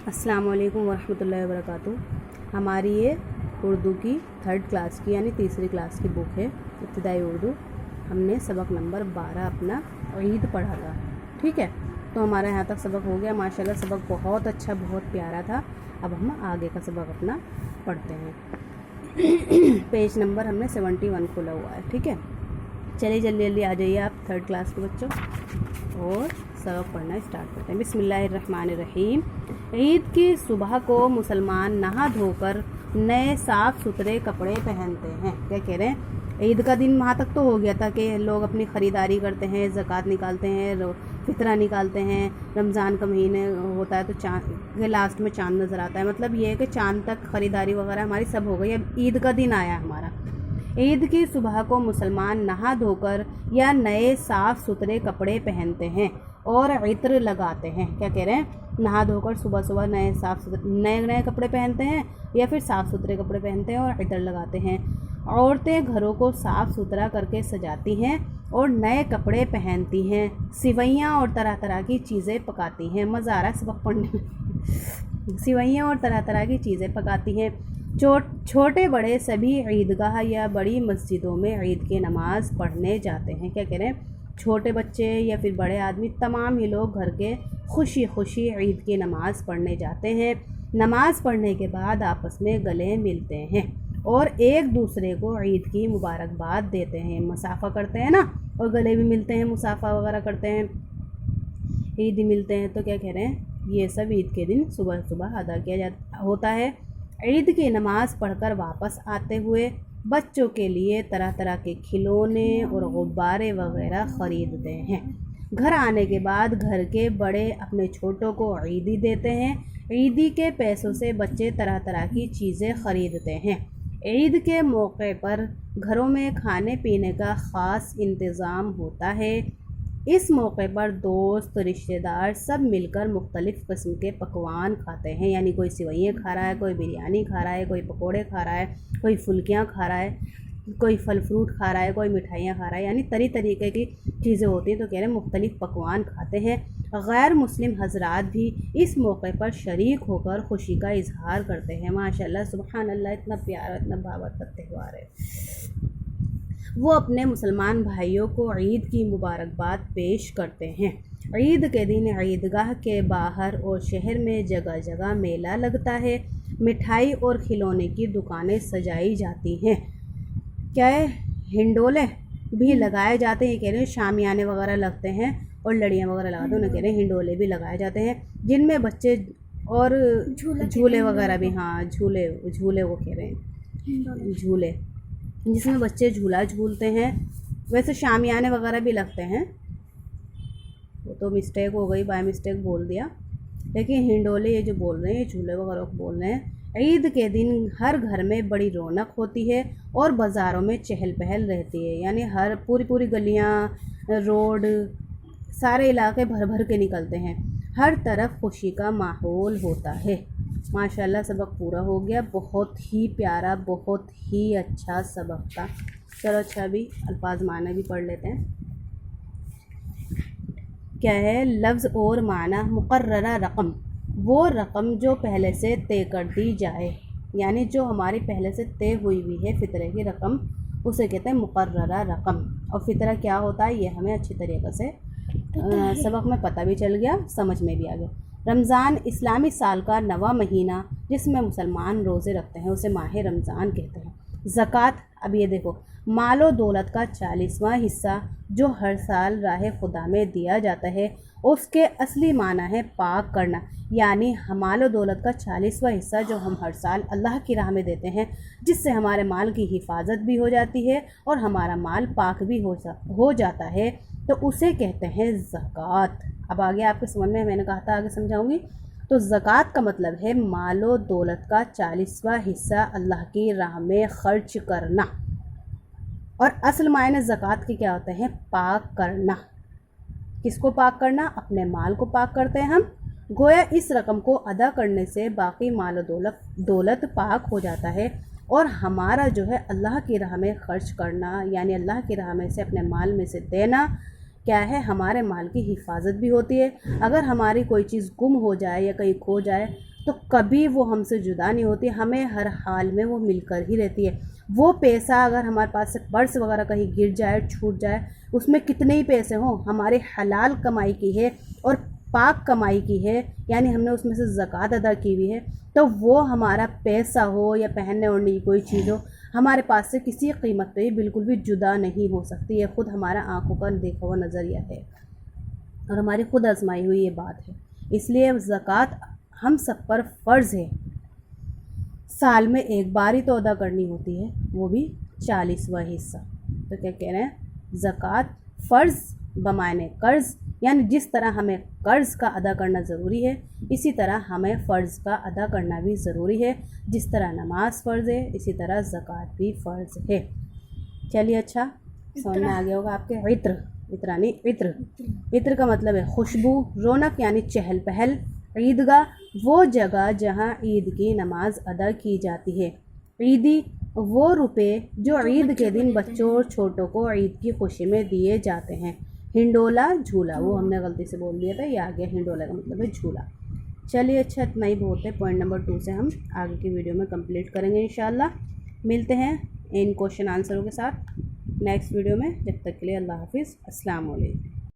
अस्सलाम वालेकुम वरहमतुल्लाहि वबरकातुहू। हमारी ये उर्दू की 3rd क्लास की यानी तीसरी क्लास की बुक है इब्तिदाई उर्दू। हमने सबक नंबर 12 अपना ईद पढ़ा था, ठीक है। तो हमारा यहाँ तक सबक हो गया माशाल्लाह। सबक बहुत अच्छा, बहुत प्यारा था। अब हम आगे का सबक अपना पढ़ते हैं। पेज नंबर हमने 71 खोला हुआ है, ठीक है। चलिए जल्दी जल्दी आ जाइए आप 3rd क्लास के बच्चों और सबक पढ़ना स्टार्ट करते हैं। बिस्मिल्लाहिर्रहमानिर्रहीम। ईद की सुबह को मुसलमान नहा धोकर नए साफ़ सुथरे कपड़े पहनते हैं। क्या कह रहे हैं? ईद का दिन वहाँ तक तो हो गया था कि लोग अपनी ख़रीदारी करते हैं, ज़कात निकालते हैं, फितरा निकालते हैं। रमज़ान का महीने होता है तो चाँद के लास्ट में चाँद नज़र आता है। मतलब ये है कि चाँद तक ख़रीदारी वगैरह हमारी सब हो गई। अब ईद का दिन आया हमारा। ईद की सुबह को मुसलमान नहा धोकर या नए साफ़ सुथरे कपड़े पहनते हैं और इत्र लगाते हैं। क्या कह रहे हैं? नहा धोकर सुबह सुबह नए कपड़े पहनते हैं या फिर साफ़ सुथरे कपड़े पहनते हैं और इत्र लगाते हैं। औरतें घरों को साफ़ सुथरा करके सजाती हैं और नए कपड़े पहनती हैं। सिवैयाँ और तरह तरह की चीज़ें पकाती हैं। मज़ा आ रहा है सबक पढ़ने में। सिवैयाँ और तरह तरह की चीज़ें पकाती हैं। छोटे बड़े सभी ईदगाह या बड़ी मस्जिदों में ईद की नमाज़ पढ़ने जाते हैं। क्या कह रहे हैं? छोटे बच्चे या फिर बड़े आदमी तमाम ही लोग घर के खुशी खुशी ईद की नमाज़ पढ़ने जाते हैं। नमाज़ पढ़ने के बाद आपस में गले मिलते हैं और एक दूसरे को ईद की मुबारकबाद देते हैं। मुसाफ़ा करते हैं ना, और गले भी मिलते हैं, मुसाफ़ा वगैरह करते हैं, ईद मिलते हैं। तो क्या कह रहे हैं? ये सब ईद के दिन सुबह सुबह अदा किया होता है। ईद की नमाज़ पढ़कर वापस आते हुए बच्चों के लिए तरह तरह के खिलौने और गुब्बारे वगैरह ख़रीदते हैं। घर आने के बाद घर के बड़े अपने छोटों को ईदी देते हैं। ईदी के पैसों से बच्चे तरह तरह की चीज़ें ख़रीदते हैं। ईद के मौके पर घरों में खाने पीने का ख़ास इंतज़ाम होता है। इस मौके पर दोस्त रिश्तेदार सब मिलकर मुख्तलिफ़ किस्म के पकवान खाते हैं। यानी कोई सिवैयाँ खा रहा है, कोई बिरयानी खा रहा है, कोई पकोड़े खा रहा है, कोई फुल्कियाँ खा रहा है, कोई फल फ्रूट खा रहा है, कोई मिठाइयाँ खा रहा है। यानी तरह तरीक़े की चीज़ें होती हैं। तो कह रहे हैं मुख्तलिफ़ पकवान खाते हैं। गैर मुस्लिम हज़रात भी इस मौके पर शरीक होकर खुशी का इजहार करते हैं। माशाल्लाह सुबहान अल्लाह, इतना प्यारा, इतना बाबरकत त्यौहार है। वो अपने मुसलमान भाइयों को ईद की मुबारकबाद पेश करते हैं। ईद के दिन ईदगाह के बाहर और शहर में जगह जगह मेला लगता है। मिठाई और खिलौने की दुकानें सजाई जाती हैं। क्या है? हिंडोले भी लगाए जाते हैं। कह रहे हैं शामियाने वगैरह लगते हैं और लड़ियाँ वगैरह लगाते हैं। उन्हें कह रहे हैं हिंडोले भी लगाए जाते हैं, जिनमें बच्चे और झूले वगैरह भी, हाँ झूले को कह रहे हैं झूले, जिसमें बच्चे झूला झूलते हैं। वैसे शामियाने वगैरह भी लगते हैं, वो तो मिस्टेक हो गई, बाय मिस्टेक बोल दिया। लेकिन हिंडोले ये जो बोल रहे हैं, झूले वगैरह को बोल रहे हैं। ईद के दिन हर घर में बड़ी रौनक होती है और बाज़ारों में चहल पहल रहती है। यानी हर पूरी गलियाँ, रोड, सारे इलाके भर भर के निकलते हैं। हर तरफ खुशी का माहौल होता है। माशाल्लाह सबक पूरा हो गया। बहुत ही प्यारा, बहुत ही अच्छा सबक था। चलो अच्छा, अभी अल्फाज माना भी पढ़ लेते हैं। क्या है? लफ्ज़ और माना। मुकर्ररा रकम, वो रकम जो पहले से तय कर दी जाए, यानी जो हमारी पहले से तय हुई हुई है फ़ितरे की रकम, उसे कहते हैं मुकर्ररा रकम। और फ़ितरा क्या होता है ये हमें अच्छी तरीक़े से सबक में पता भी चल गया, समझ में भी आ गया। रमज़ान इस्लामी साल का 9वां महीना जिसमें मुसलमान रोज़े रखते हैं उसे माह रमज़ान कहते हैं। ज़कात, अब ये देखो, मालो दौलत का 40वां हिस्सा जो हर साल राह खुदा में दिया जाता है, उसके असली माना है पाक करना। यानी मालो दौलत का 40वां हिस्सा जो हम हर साल अल्लाह की राह में देते हैं, जिससे हमारे माल की हिफाजत भी हो जाती है और हमारा माल पाक भी हो जाता है, तो उसे कहते हैं ज़कात। अब आगे आपके समझ में, मैंने कहा था आगे समझाऊंगी। तो ज़कात का मतलब है मालो दौलत का 40वां हिस्सा अल्लाह की राह में ख़र्च करना। और असल मायने ज़कात के क्या होते हैं? पाक करना। किसको पाक करना? अपने माल को पाक करते हैं हम। गोया इस रकम को अदा करने से बाकी माल दौलत पाक हो जाता है और हमारा जो है अल्लाह की राह में ख़र्च करना, यानी अल्लाह की राह में से अपने माल में से देना, क्या है? हमारे माल की हिफाजत भी होती है। अगर हमारी कोई चीज़ गुम हो जाए या कहीं खो जाए تو کبھی وہ ہم سے جدا نہیں ہوتی، ہمیں ہر حال میں وہ مل کر ہی رہتی ہے۔ وہ پیسہ اگر ہمارے پاس سے پرس وغیرہ کہیں گر جائے، چھوٹ جائے، اس میں کتنے ہی پیسے ہوں، ہمارے حلال کمائی کی ہے اور پاک کمائی کی ہے، یعنی ہم نے اس میں سے زکوٰۃ ادا کی ہوئی ہے، تو وہ ہمارا پیسہ ہو یا پہننے اوڑھنے کی کوئی چیز ہو، ہمارے پاس سے کسی قیمت پہ بالکل بھی جدا نہیں ہو سکتی۔ یہ خود ہمارا آنکھوں کا دیکھا ہوا نظریہ ہے اور ہماری خود آزمائی ہوئی یہ بات ہے۔ اس لیے زکوٰۃ ہم سب پر فرض ہے، سال میں ایک بار ہی تو ادا کرنی ہوتی ہے، وہ بھی 40واں حصہ۔ تو کیا کہہ رہے ہیں، زکوٰۃ فرض بمعنی قرض، یعنی جس طرح ہمیں قرض کا ادا کرنا ضروری ہے، اسی طرح ہمیں فرض کا ادا کرنا بھی ضروری ہے۔ جس طرح نماز فرض ہے، اسی طرح زکوٰۃ بھی فرض ہے۔ چلیے اچھا سمجھ میں آ گیا ہوگا آپ کے۔ عطر کا مطلب ہے خوشبو، رونق یعنی چہل پہل۔ عیدگاہ وہ جگہ جہاں عید کی نماز ادا کی جاتی ہے۔ عیدی وہ روپے جو عید کے دن بچوں اور چھوٹوں کو عید کی خوشی میں دیے جاتے ہیں۔ ہنڈولا جھولا، وہ ہم نے غلطی سے بول دیا تھا، یہ آ گیا ہنڈولا کا مطلب ہے جھولا۔ چلیے اچھا اتنا ہی بہت ہے۔ پوائنٹ نمبر 2 سے ہم آگے کی ویڈیو میں کمپلیٹ کریں گے انشاءاللہ۔ ملتے ہیں ان کوشچن آنسروں کے ساتھ نیکسٹ ویڈیو میں، جب تک کے لیے اللہ حافظ، السلام علیکم۔